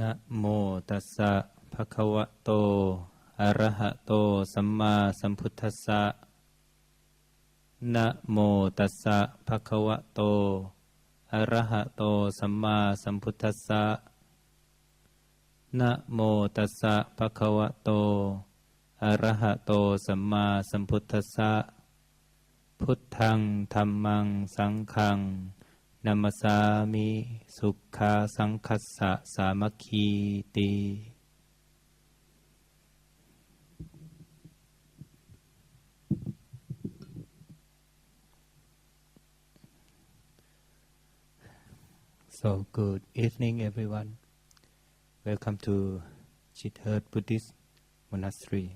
นะโมตัสสะภะคะวะโตอะระหะโตสัมมาสัมพุทธัสสะนะโมตัสสะภะคะวะโตอะระหะโตสัมมาสัมพุทธัสสะนะโมตัสสะภะคะวะโตอะระหะโตสัมมาสัมพุทธัสสะพุทธังธัมมังสังฆังนัมมสสามิสุขาสังคัสสะสามัคคีติ So good evening everyone. Welcome to Chithurst Buddhist Monastery.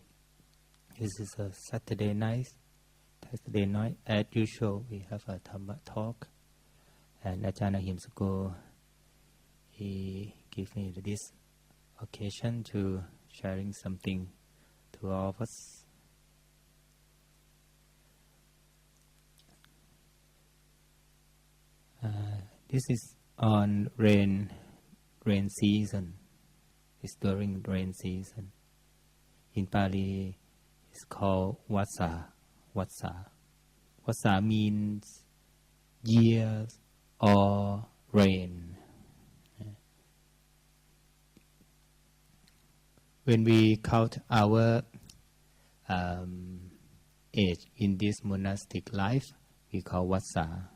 This is a Saturday night. As usual, we have a Dhamma talk. And Ajahn Maha he gave me this occasion to sharing something to all of us. This is on rain season. It's during rain season. In Pali, it's called Vassa. Vassa means years or rain. When we count our age in this monastic life, we call Vassa,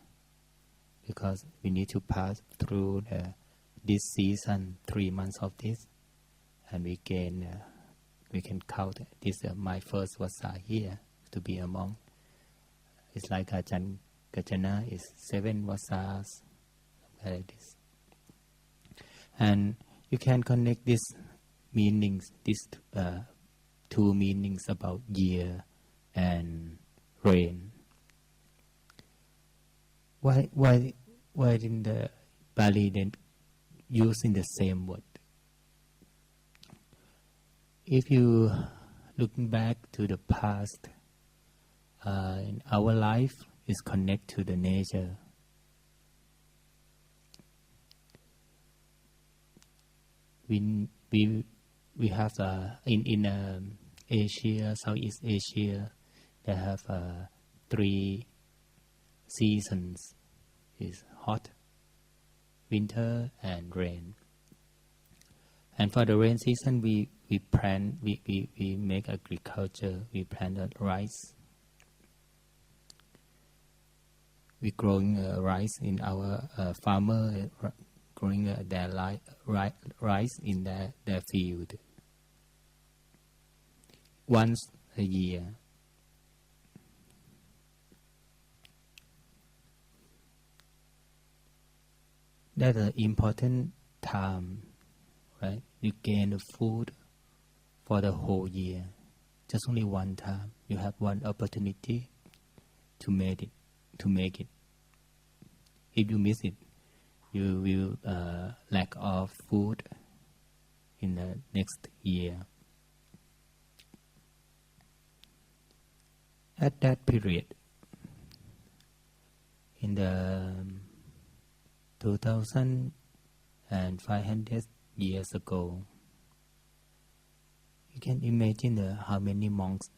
because we need to pass through this season, 3 months of this, and we can count this my first Vassa here to be a monk. It's like Ajahn Gajana is 7 Vassas, like this. And you can connect these meanings, these two meanings about year and rain. Why didn't the Pali then using the same word? If you looking back to the past, in our life is connect to the nature. We have in Asia, Southeast Asia, they have 3 seasons: is hot, winter, and rain. And for the rain season, we plant, we make agriculture. We plant rice. We growing rice in our farmer growing their rice in their field once a year. That's an important time, right? You gain the food for the whole year. Just only one time. You have one opportunity to make it. If you miss it, you will lack of food in the next year. At that period, in the 2,500 years ago, you can imagine how many monks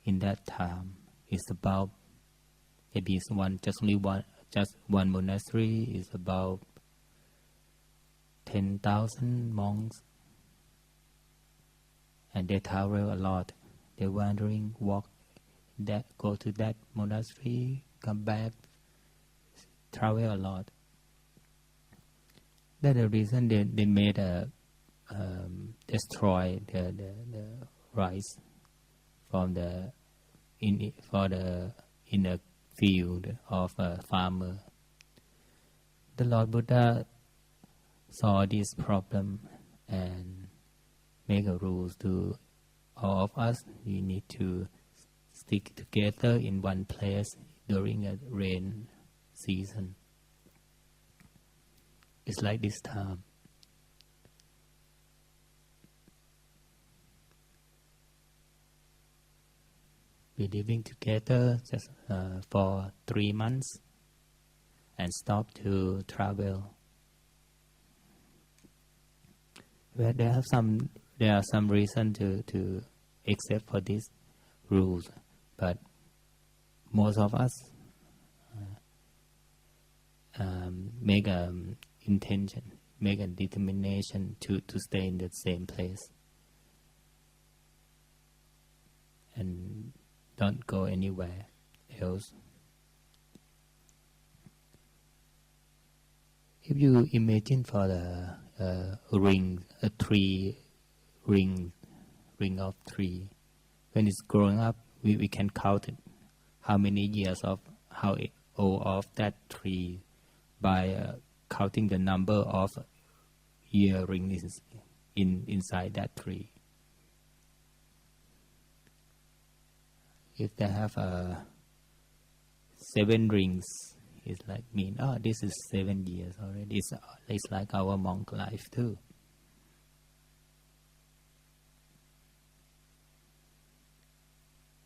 in that time. It's about maybe just one monastery is about 10,000 monks, and they travel a lot. They wandering, walk, go to that monastery, come back, travel a lot. That's the reason they made destroy the rice from in the field of a farmer. The Lord Buddha saw this problem and make a rule to all of us. We need to stick together in one place during a rain season. It's like this time. We're living together just for 3 months and stop to travel. Well, there are some reason to accept for these rules, but most of us make a intention, make a determination to stay in the same place and don't go anywhere else. If you imagine for the ring, a tree ring of tree, when it's growing up, we can count it, how many years of how old of that tree by counting the number of year rings inside that tree. If they have 7 rings, it's like mean, oh, this is 7 years already. It's like our monk life too.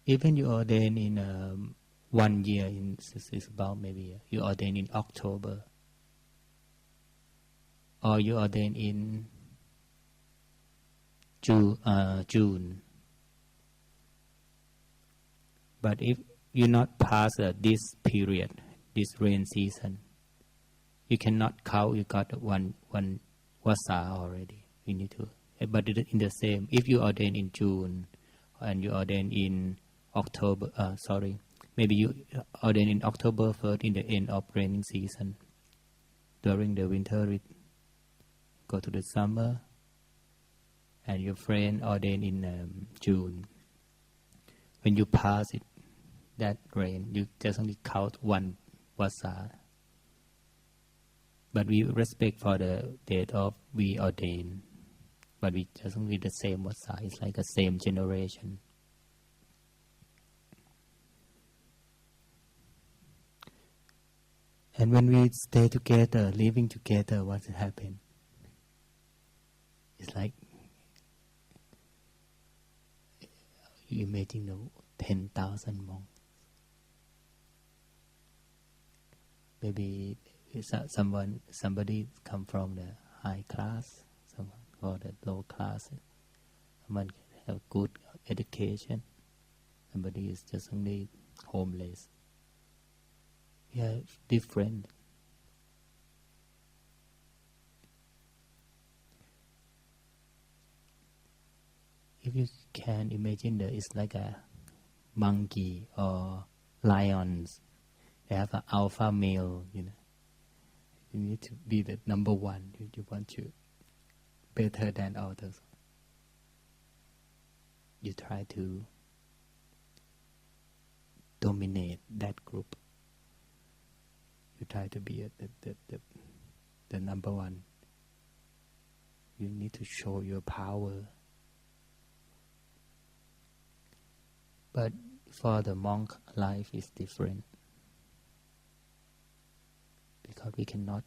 Even you ordain in 1 year, it's about maybe you ordain in October, or you ordain in June. But if you not pass this period, this rain season, you cannot count. You got one Vassa already. You need to. But in the same, if you ordain in June and you ordain in October, maybe you ordain in October 1st in the end of raining season. During the winter, go to the summer, and your friend ordain in June. When you pass it, that rain, you just only count 1 Vassa. But we respect for the date of we ordain. But we just only the same Vassa. It's like the same generation. And when we stay together, living together, what happens? It's like you imagine 10,000 monks. Maybe somebody come from the high class, someone or the low class. Someone can have good education. Somebody is just only homeless. Yeah, it's different. If you can imagine that it's like a monkey or lions. They have an alpha male, You need to be the number one. You want to better than others. You try to dominate that group. You try to be the number one. You need to show your power. But for the monk, life is different. Because we cannot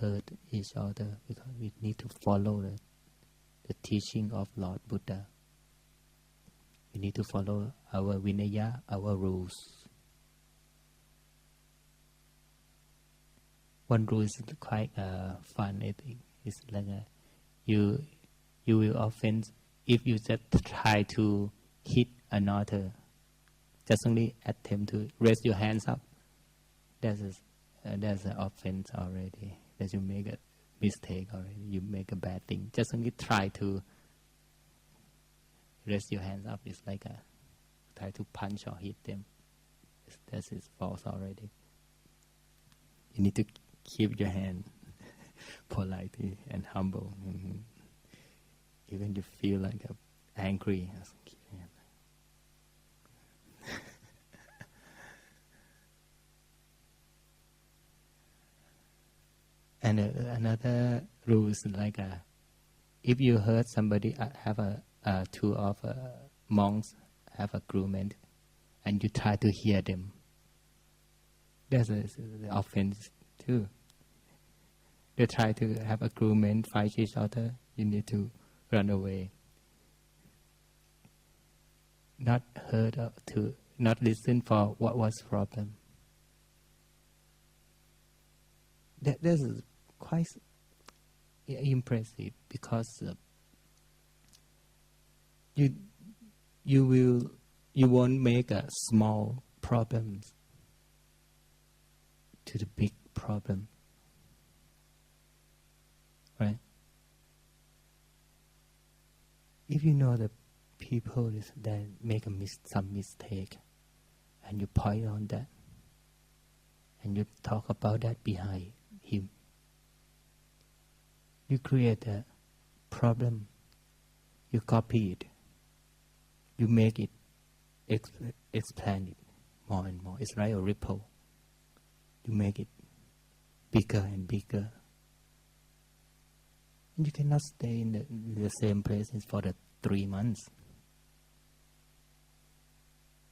hurt each other. Because we need to follow the teaching of Lord Buddha. We need to follow our Vinaya, our rules. One rule is quite fun, I think. It's like you will often, if you just try to hit another, just only attempt to raise your hands up, that's an offense already. That you make a mistake already. You make a bad thing. Just only try to raise your hands up. It's like try to punch or hit them. That is false already. You need to keep your hand politely and humble. Mm-hmm. Even you feel like angry. And another rule is like if you heard somebody have two of monks have agreement, and you try to hear them, that's the offense too. They try to have agreement, fight each other. You need to run away. Not heard to not listen for what was problem. This is quite impressive because you won't make a small problems to the big problem, right? If you know the people that make some mistake, and you point on that, and you talk about that behind him, you create a problem. You copy it. You make it, expand it more and more. It's like a ripple. You make it bigger and bigger. And you cannot stay in the same place for the 3 months.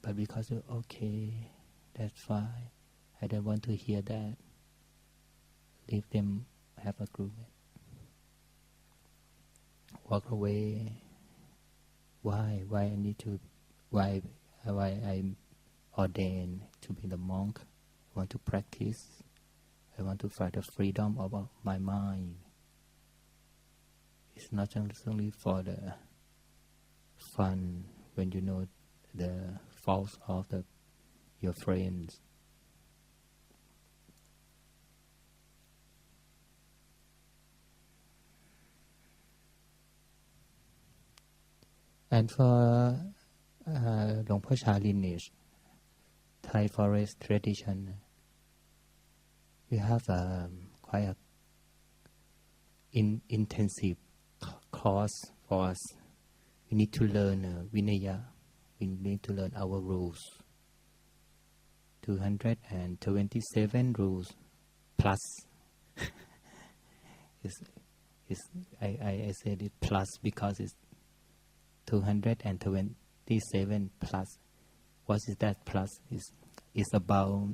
But because you're okay, that's fine. I don't want to hear that. Leave them have agreement. Walk away. Why I need to? Why I'm ordained to be the monk? I want to practice. I want to find the freedom of my mind. It's not only for the fun when you know the faults of your friends. And for Luang Por Chah lineage, Thai forest tradition, we have quite a intensive course for us. We need to learn Vinaya. We need to learn our rules. 227 rules plus. I said it plus because it's 227 plus. What is that plus? Is about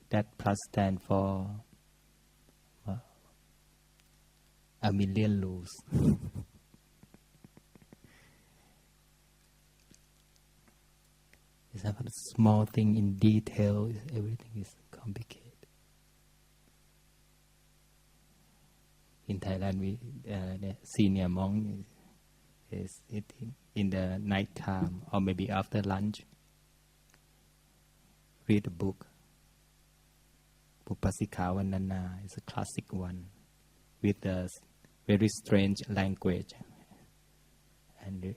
that plus stand for a million rules. It's about a small thing in detail. Everything is complicated. In Thailand, the senior monk is eating in the night time or maybe after lunch. Read a book. Upasika Vandana is a classic one with a very strange language, and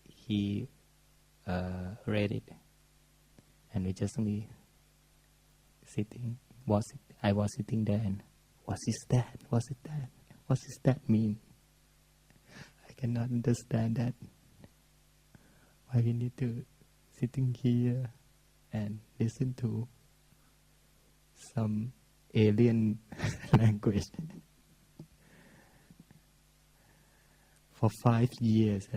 he read it, and we just only sitting. I was sitting there, and what is that? What is that? What does that mean? I cannot understand that. Why we need to sitting here and listen to some alien language for 5 years?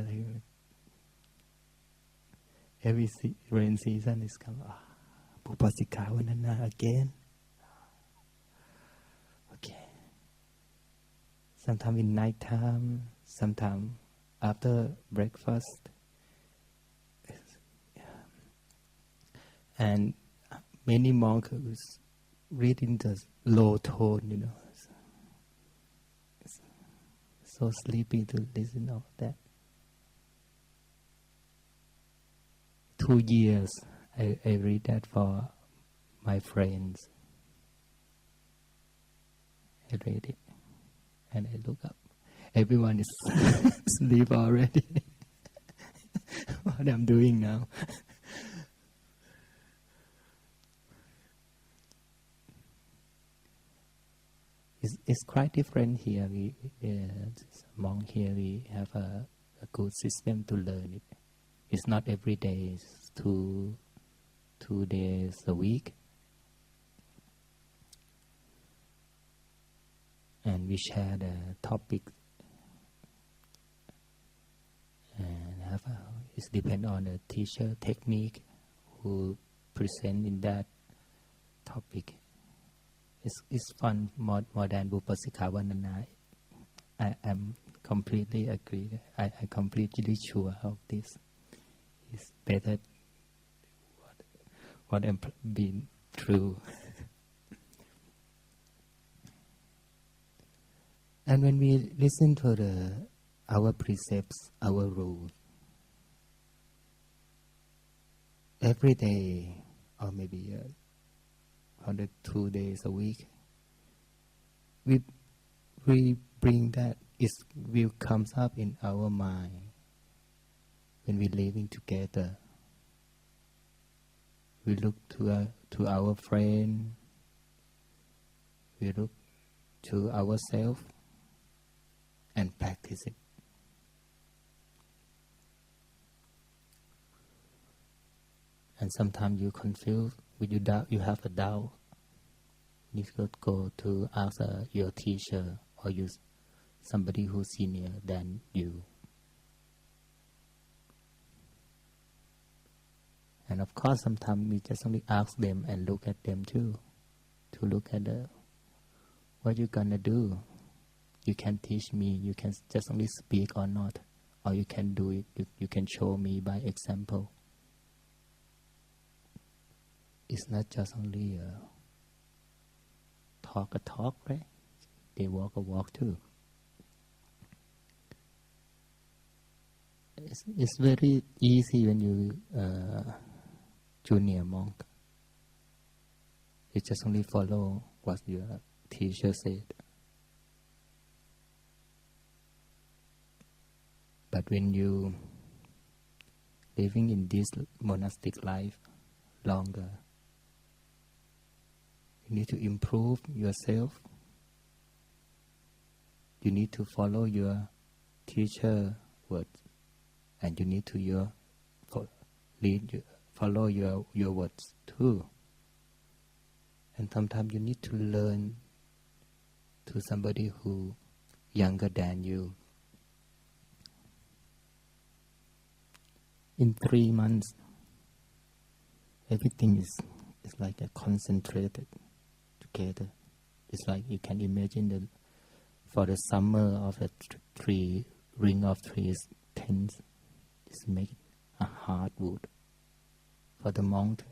Every rain season is come. Upasika Vandana again. Okay. Sometimes in night time, sometimes after breakfast. And many monks read in the low tone, so sleepy to listen to that. 2 years I read that for my friends. I read it and I look up. Everyone is asleep already. What I'm doing now. It's quite different here. Among here we have a good system to learn it. It's not every day. It's 2 days a week, and we share the topic. And it depends on the teacher technique who present in that topic. It's fun more than Upasika Vandana. I am completely agree. I completely sure of this. It's better what I'm being true. And when we listen to our precepts, our rules, every day, or maybe 102 days a week, we bring that, it will comes up in our mind when we're living together. We look to our friend, we look to ourselves and practice it. And sometimes you confuse, when you doubt, you have a doubt, you could go to ask your teacher or somebody who's senior than you. And of course, sometimes we just only ask them and look at them too, to look at what you're gonna do. You can teach me, you can just only speak or not, or you can do it, you can show me by example. It's not just only talk a talk, right? They walk a walk too. It's very easy when you junior monk. You just only follow what your teacher said. But when you living in this monastic life longer, you need to improve yourself. You need to follow your teacher words, and you need to follow your words too. And sometimes you need to learn to somebody who younger than you. In 3 months, everything is like a concentrated together. It's like you can imagine for the summer of a tree, ring of trees, tents, it's made a hardwood. For the monk,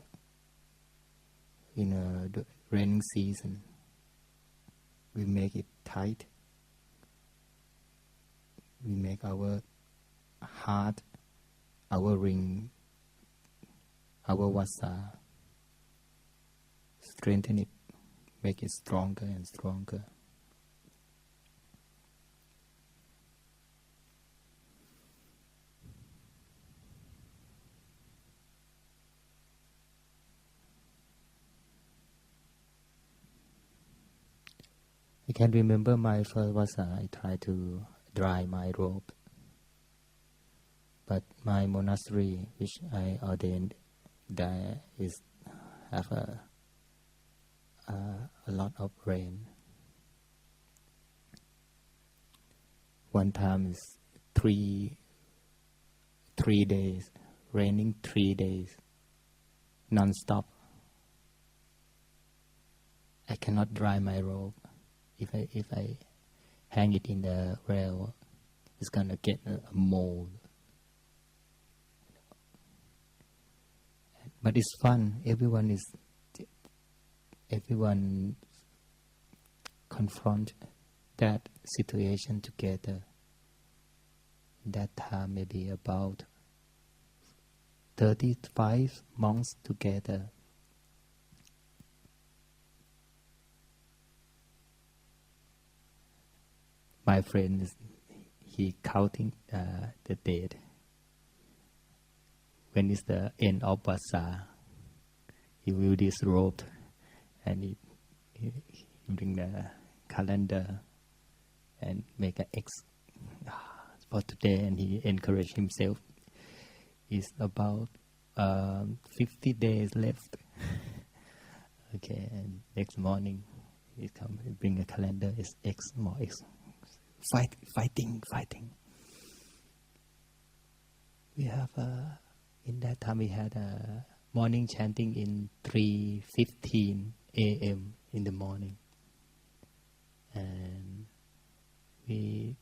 in the raining season, we make it tight. We make our heart, our ring, our vassa, strengthen it, make it stronger and stronger. I can remember my first Vassa, I tried to dry my robe. But my monastery, which I ordained, there have a lot of rain. One time is three days, raining 3 days, non-stop. I cannot dry my robe. If I hang it in the rail, it's gonna get a mold. But it's fun. Everyone confront that situation together. That time maybe about 35 monks together. My friend he counting the date. When is the end of Vassa, he will disrobe and he bring the calendar and make an X for today, and he encourage himself. It's about 50 days left. Okay, and next morning he come, he bring a calendar. It's X more X. Fighting. We have in that time we had a morning chanting in 3:15 a.m. in the morning, and we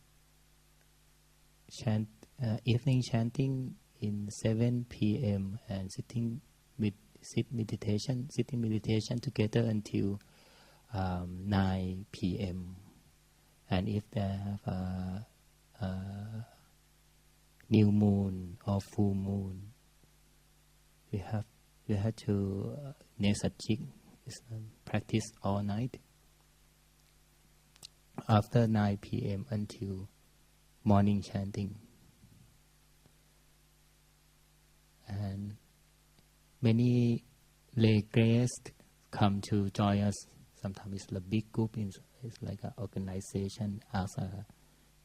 chant evening chanting in 7 p.m. and sitting meditation together until 9 p.m. and if they have a new moon or full moon, we have to nesachik, practice all night after 9 p.m. until morning chanting. And many lay guests come to join us. Sometimes it's a big group, it's like an organization,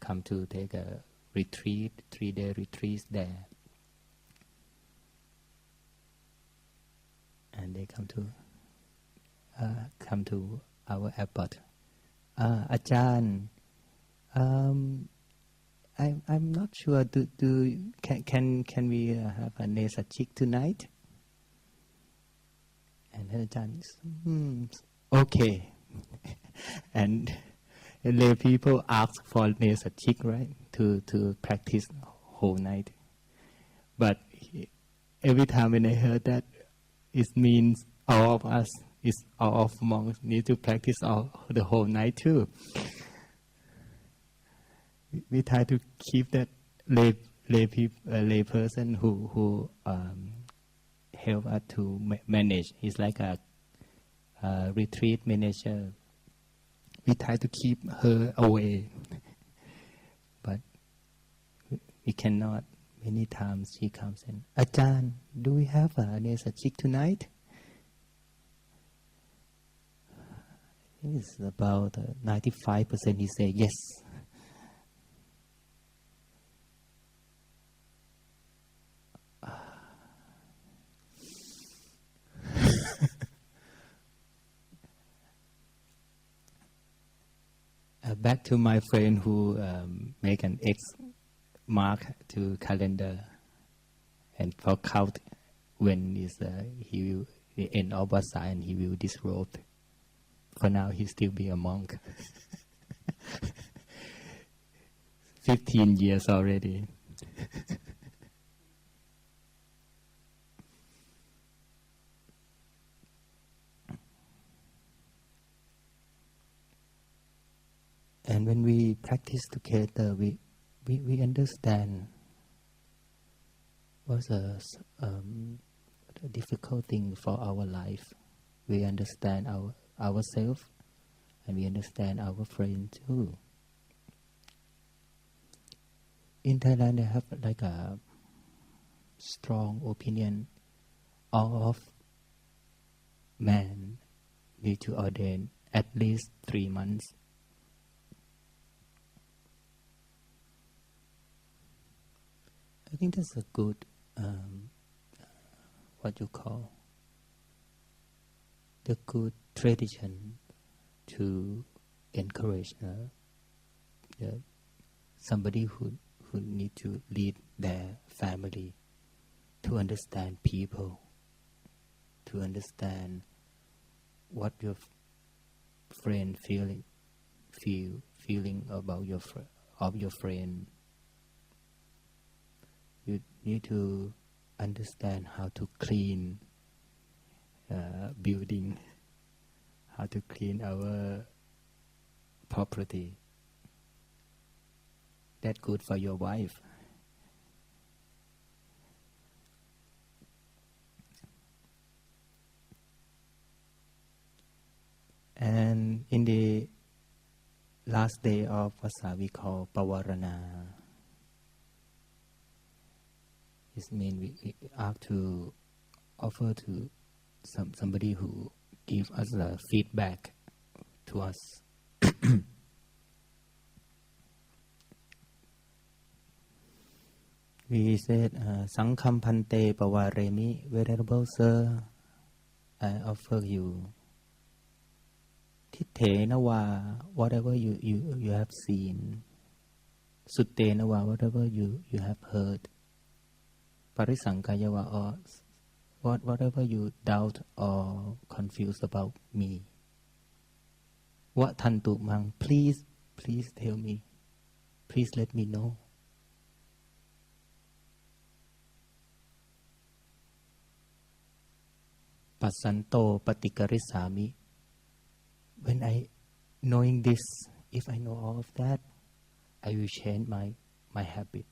come to take a retreat, 3-day retreat there. And they come to our airport. Ajahn, I'm not sure. Can we have a nesachik tonight? And Ajahn is okay. And lay people ask for nesachik, right? To practice whole night. But every time when I heard that, it means all of us, all of monks need to practice the whole night too. We try to keep that lay person who help us to manage. He's like a retreat manager. We try to keep her away, but we cannot. Many times she comes in, Ajahn, do we have a nesachik tonight? It's about 95% he say yes. Back to my friend who make an X mark to calendar and for count when is he will the end of Vassa and he will disrobe. For now he still be a monk. 15 years already. And when we practice together, we understand what's a difficult thing for our life. We understand ourselves, and we understand our friends too. In Thailand, they have like a strong opinion. All of men need to ordain at least 3 months. I think that's a good, what you call, the good tradition to encourage somebody who need to lead their family, to understand people, to understand what your friend feeling about your friend. You need to understand how to clean building, how to clean our property. That's good for your wife. And in the last day of Vassa, we call Pavarana. It means we have to offer to somebody who gives us a feedback to us. We said, Sangham Pante Pavaremi, Venerable Sir, I offer you Titte Nawa, whatever you have seen, Sutte Nawa, whatever you have heard, Parisankayawa, or whatever you doubt or confused about me. What Tantu Mang, please tell me. Please let me know. Pasanto Patikarisami. When I knowing this, if I know all of that, I will change my habit.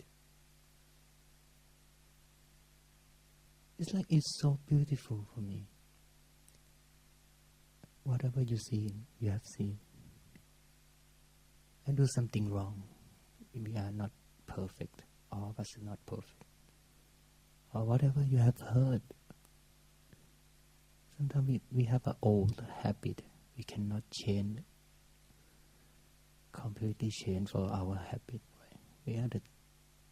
It's like it's so beautiful for me. Whatever you see, you have seen. I do something wrong. We are not perfect. All of us are not perfect. Or whatever you have heard. Sometimes we have an old habit. We cannot change, completely change for our habit. We are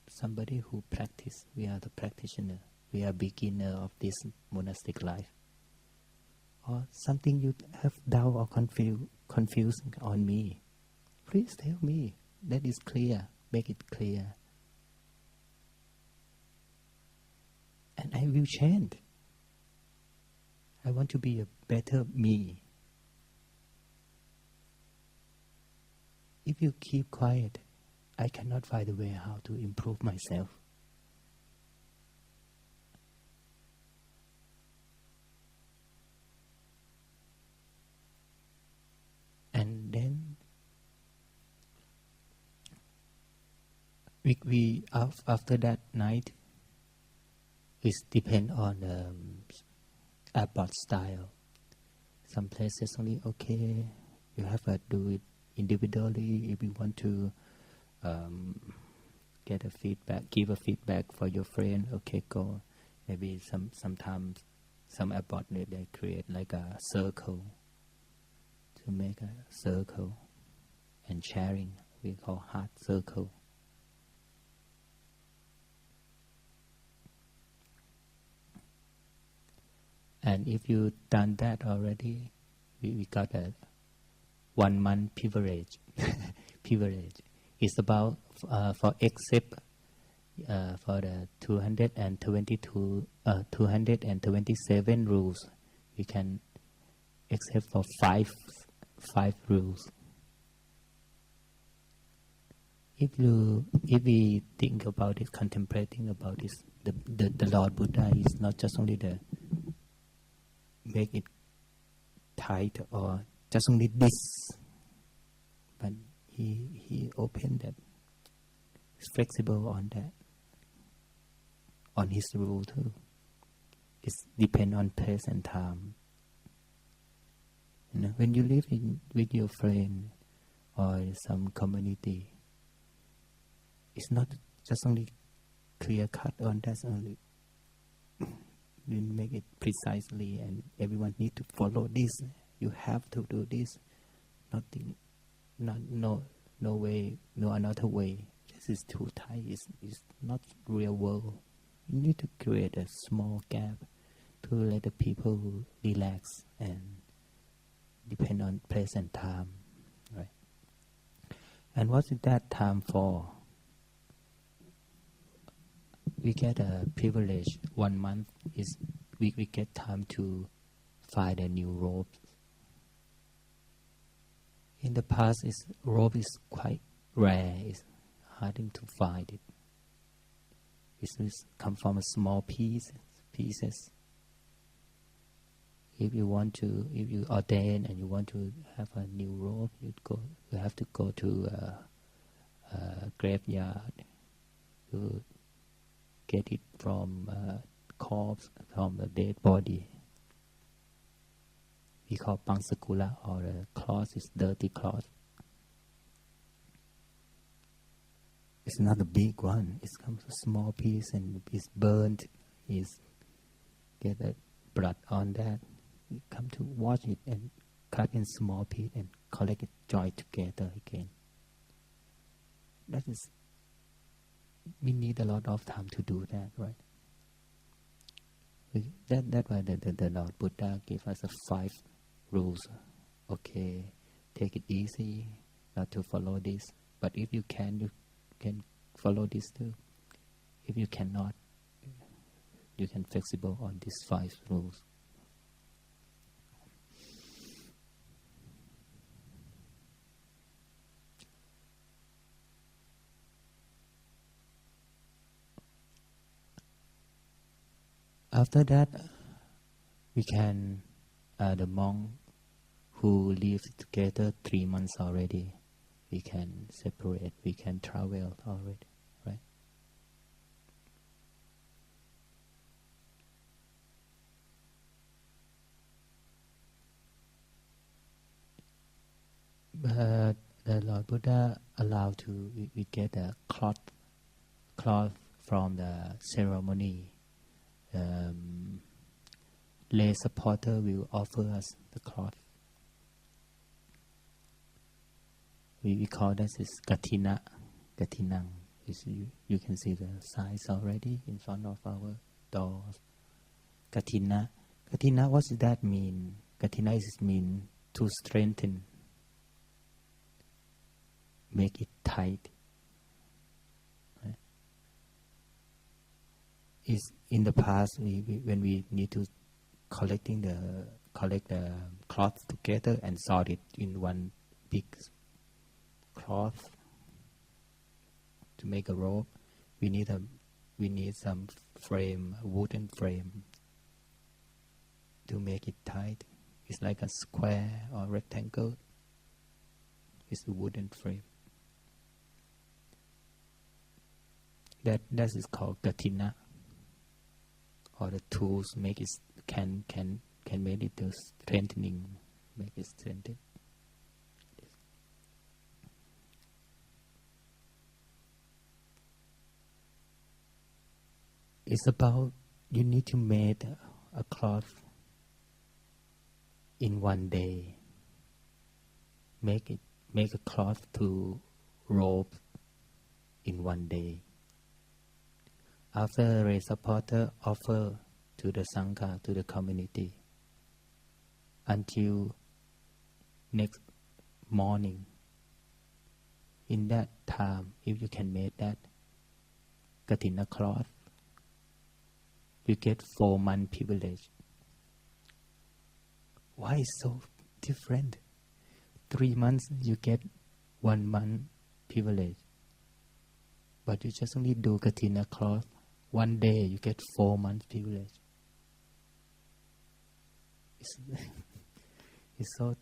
somebody who practice. We are the practitioner. We are beginner of this monastic life. Or something you have doubt or confused on me. Please tell me. That is clear. Make it clear. And I will change. I want to be a better me. If you keep quiet, I cannot find a way how to improve myself. And then we after that night, it depends on abbot style. Some places only okay. You have to do it individually. If you want to get a feedback, give a feedback for your friend, okay, go. Maybe sometimes some abbot they create like a circle to make a circle and sharing. We call heart circle. And if you done that already, we got a 1 month privilege. Privilege. It's about for except for the 227 rules. We can except for five rules. If we think about it, contemplating about this, the Lord Buddha is not just only the make it tight or just only this, but he opened that. He's flexible on that, on his rule too. It's depend on place and time. You know, when you live with your friend or some community, it's not just only clear cut on that only. We make it precisely, and everyone need to follow this. You have to do this. Nothing, no way, no another way. This is too tight. It's not real world. You need to create a small gap to let the people relax and depend on place and time, right? And what is that time for? We get a privilege. 1 month is we get time to find a new robe. In the past, robe is quite rare. It's hard to find it. It's come from a small pieces. If you ordain and you want to have a new robe, you have to go to a graveyard. You get it from corpse, from the dead body. We call pangsakula, or the cloth is dirty cloth. It's not a big one. It comes a small piece and it's burnt. It's get a blood on that. You come to wash it and cut in small piece and collect it, join together again. We need a lot of time to do that, right? That's why the Lord Buddha gave us 5 rules. Okay, take it easy, not to follow this. But if you can follow this too. If you cannot, you can flexible on these 5 rules. After that, we can, the monk who lives together 3 months already, we can separate, we can travel already, right? But the Lord Buddha allowed we get a cloth from the ceremony. Lay supporter will offer us the cloth. We call this is gatinang. You can see the size already in front of our doors. Gatina. What does that mean? Gatina is mean to strengthen. Make it tight. Right? Is in the past when we need to collect the cloth together and sort it in one big cloth to make a robe. We need some frame, a wooden frame, to make it tight. It's like a square or rectangle. It's a wooden frame. That is called gatina. Or the tools make it can make it to strengthening, make it strengthen. It's about you need to make a cloth in one day. Make a cloth to robe in one day. After the supporter offer to the Sangha, to the community, until next morning. In that time, if you can make that Katina cloth, you get 4 month privilege. Why is so different? 3 months you get 1 month privilege, but you just only do Katina cloth 1 day, you get 4 months privilege. It's so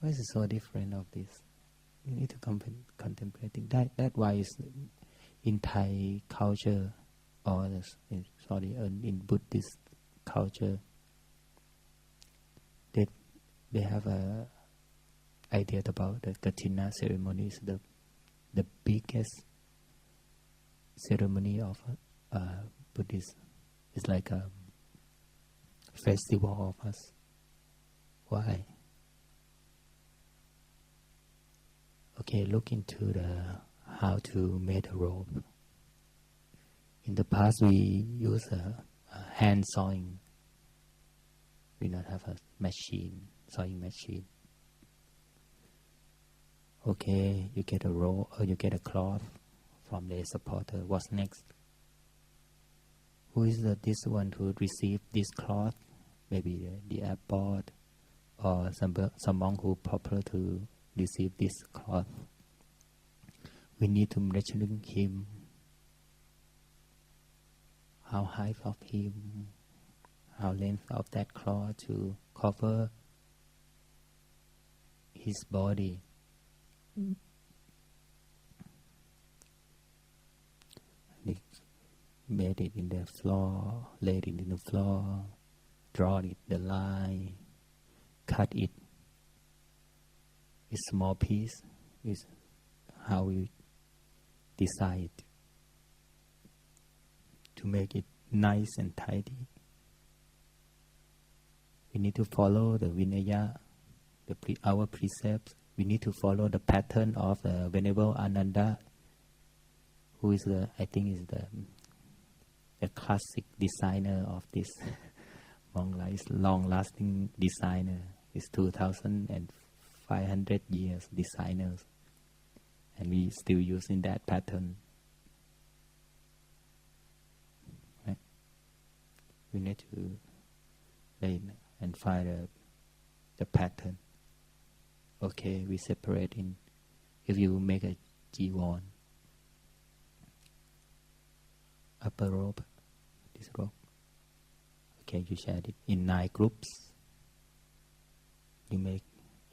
why is it so different of this? You need to contemplate it. That's why it's in Thai culture or in Buddhist culture, they have a idea about the Katina ceremony is the biggest ceremony of Buddhism. It's like a festival of us. Why? Okay, look into how to make a robe. In the past, we use a hand sewing. We not have a sewing machine. Okay, you get a robe or you get a cloth from the supporter. What's next? Who is this one who received this cloth? Maybe the abbot or some monk who popular to receive this cloth. We need to measure him. How high of him? How length of that cloth to cover his body? They made it in the floor, laid it in the floor, draw it, the line, cut it. A small piece is how we decide to make it nice and tidy. We need to follow the Vinaya, our precepts. We need to follow the pattern of the Venerable Ananda, who is I think is the classic designer of this long-lasting designer. Is 2,500 years designers, and we still using that pattern. Right? We need to learn and find the pattern. Okay, we separate in. If you make a jiwon, upper robe, this robe. Okay, you share it in 9 groups. You make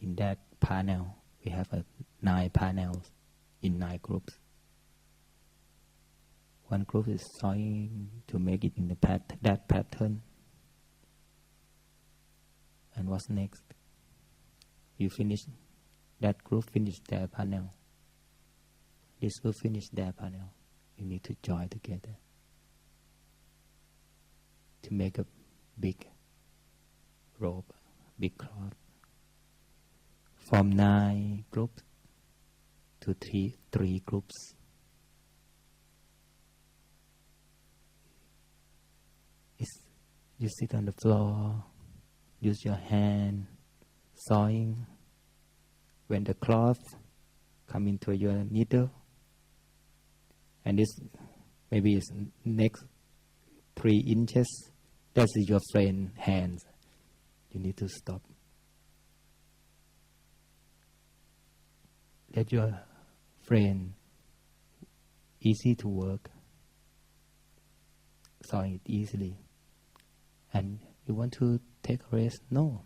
in that panel. We have 9 panels in 9 groups. One group is trying to make it in that pattern. And what's next? You finish, that group finish their panel. This group finish their panel. You need to join together to make a big robe, big cloth. From 9 groups to 3 groups. You sit on the floor, use your hand, sewing. When the cloth come into your needle, and this maybe is next 3 inches, that's your friend's hands. You need to stop. Let your friend easy to work, sewing it easily. And you want to take a rest? No.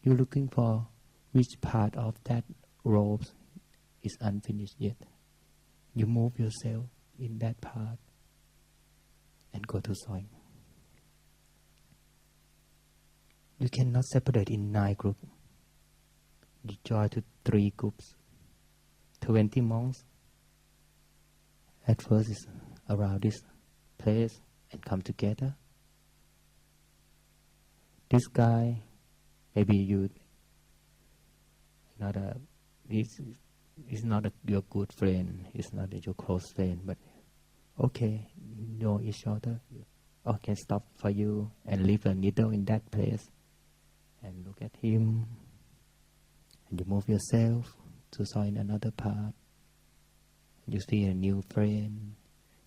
You're looking for which part of that robe is unfinished yet. You move yourself in that part and go to sewing. You cannot separate in 9 groups. You join to 3 groups. 20 monks at first is around this place and come together. This guy, maybe you not a, he's not your good friend, he's not your close friend, but okay, know each other. I can stop for you and leave a needle in that place and look at him, and you move yourself to sew in another part. You see a new friend.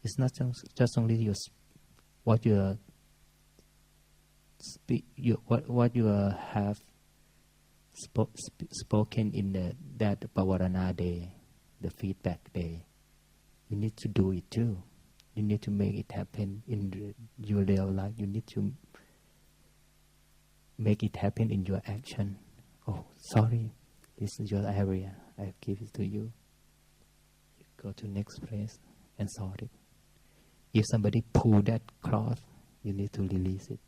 It's not just only your what you speak, what you have spoken in that Pavarana day, the feedback day. You need to do it too. You need to make it happen in your real life. You need to make it happen in your action. Oh, sorry, this is your area. I give it to you. You go to next place and sort it. If somebody pull that cloth, you need to release it.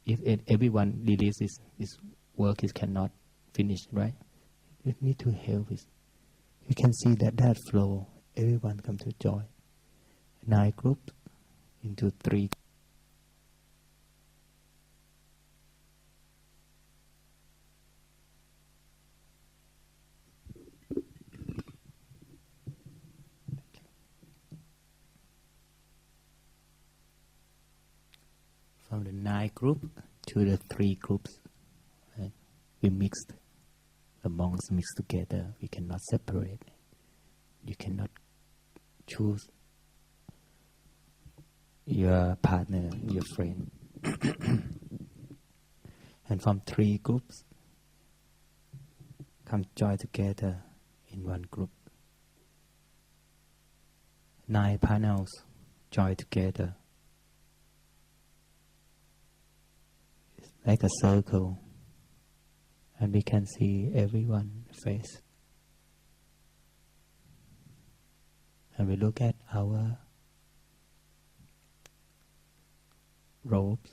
If everyone releases his work, it cannot finish, right? You need to help it. You can see that flow. Everyone come to join. 9 groups into 3. From the 9 group to the 3 groups, right? We mixed. The monks mixed together. We cannot separate. You cannot choose your partner, your friend. And from 3 groups, come join together in one group. 9 panels join together. It's like a circle, and we can see everyone's face. And we look at our robes.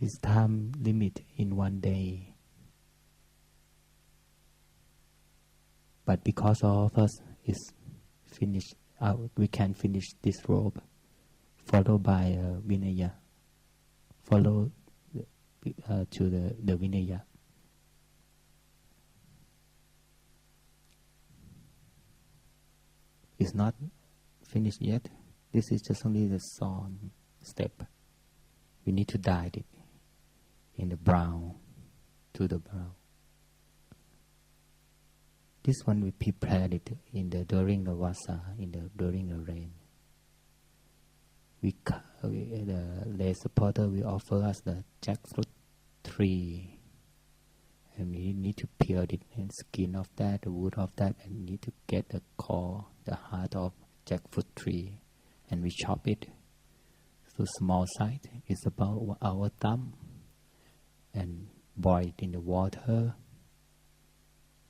It's time limit in 1 day. But because all of us is finished, we can finish this robe, followed by Vinaya. Follow to the Vinaya. It's not finished yet. This is just only the song step. We need to dye it in the brown, to the brown. This one we prepared it during the Vassa, during the rain. The lay supporter will offer us the jackfruit tree, and we need to peel it and skin of that, the wood of that, and need to get the core the heart of jackfruit tree, and we chop it to small size. It's about our thumb, and boil it in the water,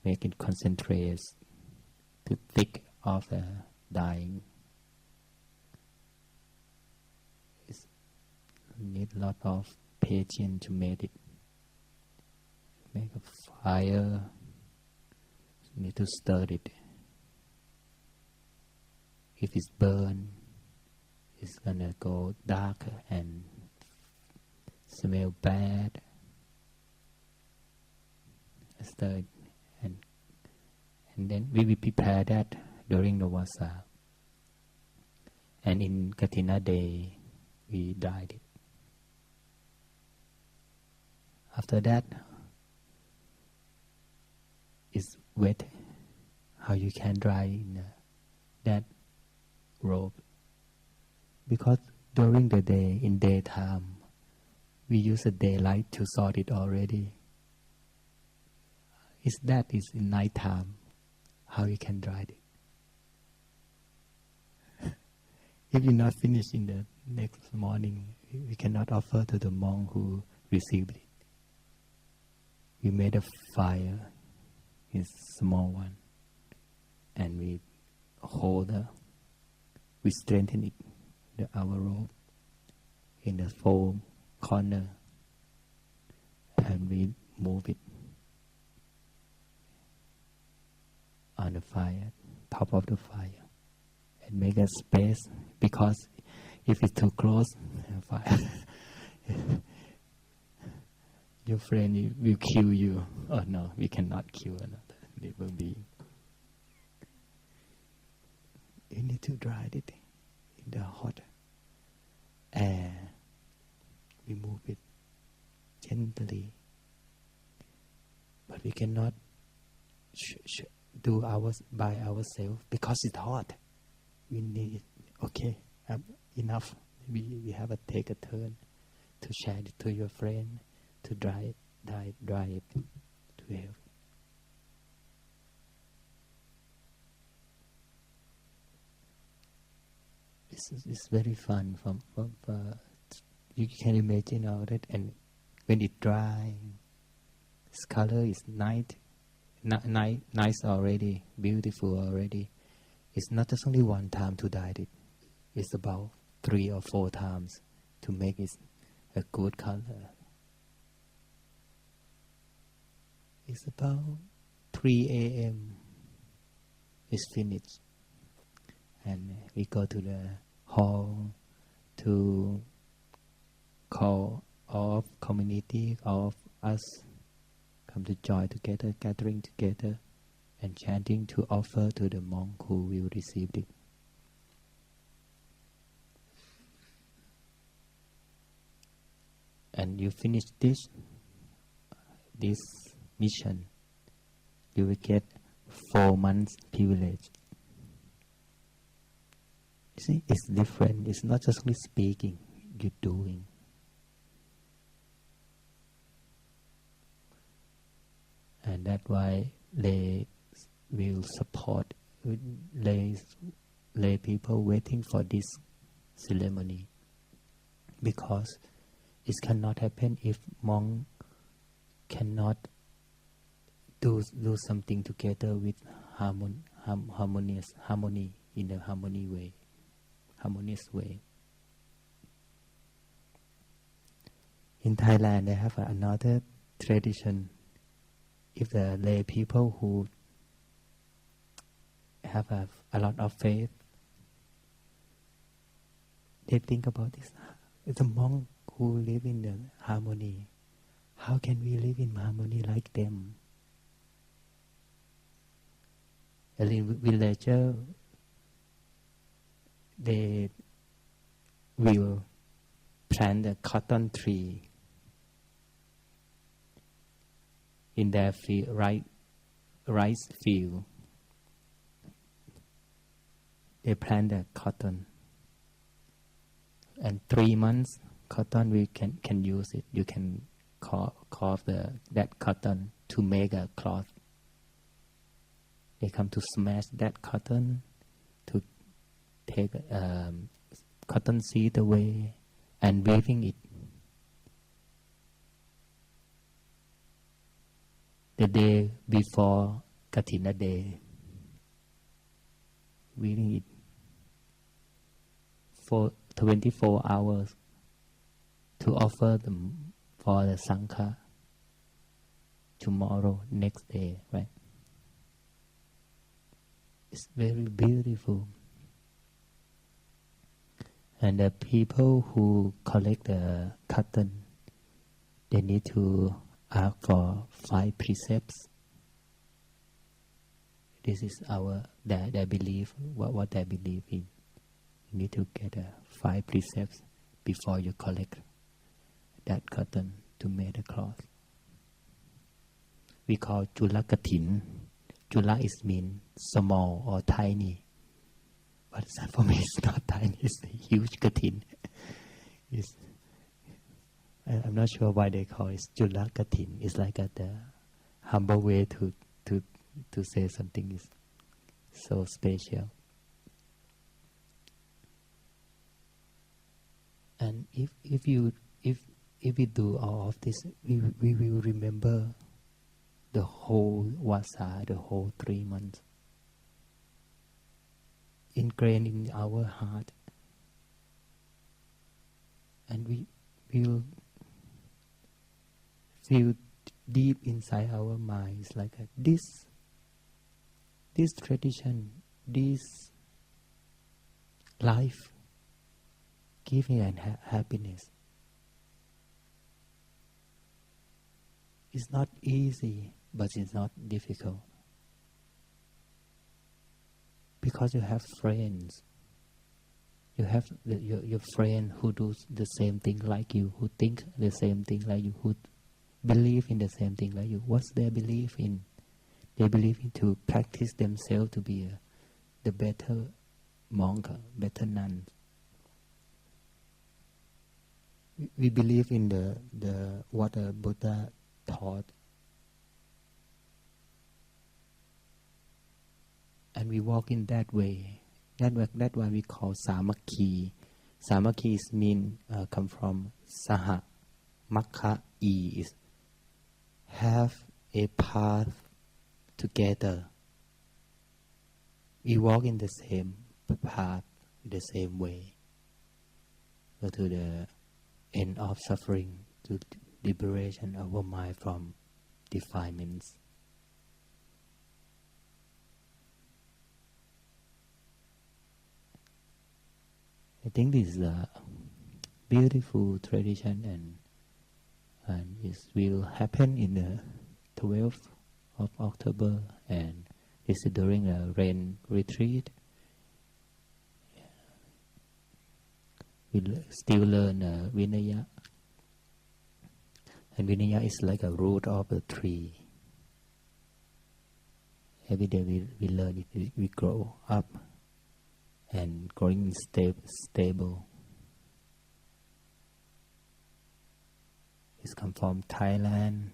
make it concentrate to thick of the dyeing. It need a lot of patience to make it. Make a fire, need to stir it. If it's burned, it's gonna go darker and smell bad. Stir it, and then we will prepare that during the Vassa. And in Katina day, we dried it. After that, it's wet. How you can dry in that robe? Because during the day, in daytime, we use the daylight to sort it already. Is in nighttime, how you can dry it? If you not finish in the next morning, we cannot offer to the monk who received it. We made a fire, a small one, and we we strengthen it, our rope, in the four corner, and we move it on the fire, top of the fire, and make a space, because if it's too close, fire, your friend will kill you. Oh no, we cannot kill another living being. You need to dry it in the hot air. We move it gently, but we cannot do by ourselves because it's hot. We need enough. We have to take a turn to share it to your friend, to dry it to help. It's very fun. You can imagine all that, and when it dry, its color is nice already, beautiful already. It's not just only one time to dye it. It's about 3 or 4 times to make it a good color. It's about 3 a.m. It's finished. And we go to the hall to call all community, all of us come to join together, gathering together, and chanting to offer to the monk who will receive it. And you finish this mission, you will get 4 months privilege. You see, it's different. It's not just only speaking, you're doing. And that's why they will support lay people waiting for this ceremony, because it cannot happen if monk cannot do something together with harmony in a harmonious way. In Thailand, they have another tradition. If the lay people who have a lot of faith, they think about this. It's a monk who live in the harmony. How can we live in harmony like them? A villager, they will plant a cotton tree in their field, rice field. They plant the cotton, and 3 months cotton we can use it. You can carve that cotton to make a cloth. They come to smash that cotton take cotton seed away and weaving it. The day before Kathina day, weaving it for 24 hours to offer them for the Sangha tomorrow, next day, right? It's very beautiful. And the people who collect the cotton, they need to ask for 5 precepts. This is their belief, what they believe in. You need to get 5 precepts before you collect that cotton to make the cloth. We call Chula Kathin. Chula is mean small or tiny. But for me it's not tiny, it's a huge Kathin. I'm not sure why they call it Chula Kathin. It's like the humble way to say something is so special. And if we do all of this, we will remember the whole Vassa, the whole 3 months, ingrained in our heart, and we will feel deep inside our minds like this tradition, this life, giving and happiness. It's not easy, but it's not difficult. Because you have friends. You have your friend who does the same thing like you, who think the same thing like you, who believe in the same thing like you. What's their belief in? They believe in to practice themselves to be the better monk, better nun. We believe in the what the Buddha taught, and we walk in that way. That's why we call Samakhi. Samakhi mean come from Saha. Makha is have a path together. We walk in the same path, the same way, go to the end of suffering, to liberation of our mind from defilements. I think this is a beautiful tradition, and it will happen in the 12th of October, and this is during a rain retreat. We still learn Vinaya, and Vinaya is like a root of a tree. Every day we learn it, we grow up and growing stable. It's come from Thailand,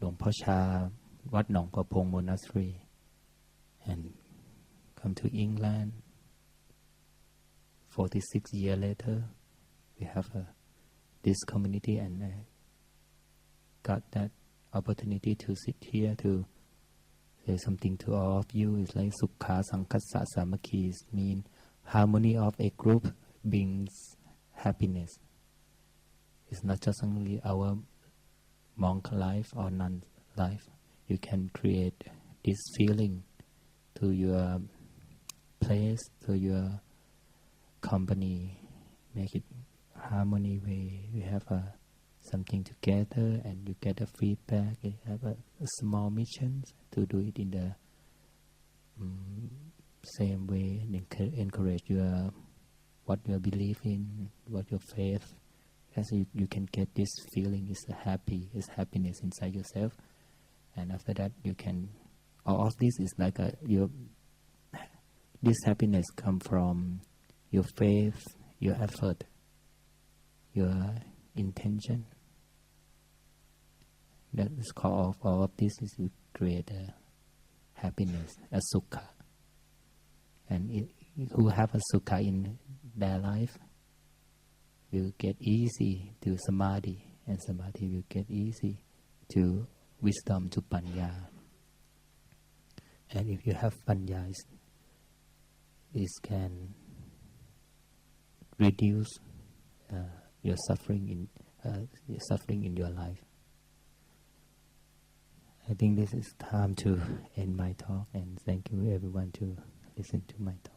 Luang Por Cha, Wat Nong Papong Monastery, and come to England. 46 years later, we have this community, and I got that opportunity to sit here to say something to all of you. It's like Sukha Sankassa Samakhi mean harmony of a group brings happiness. It's not just only our monk life or nun life. You can create this feeling to your place, to your company, make it harmony way. We have something together, and you get a feedback. You have a small mission to do it in the same way, and encourage your what you believe in, what your faith. As you can get this feeling is happiness inside yourself, and after that you can. All of this is like this happiness come from your faith, your effort, your intention. That is called all of this is to create a happiness, a sukha, and who have a sukha in their life will get easy to samadhi, and samadhi will get easy to wisdom, to panya. And if you have panya, it can reduce your suffering in your life. I think this is time to end my talk, and thank you everyone to listen to my talk.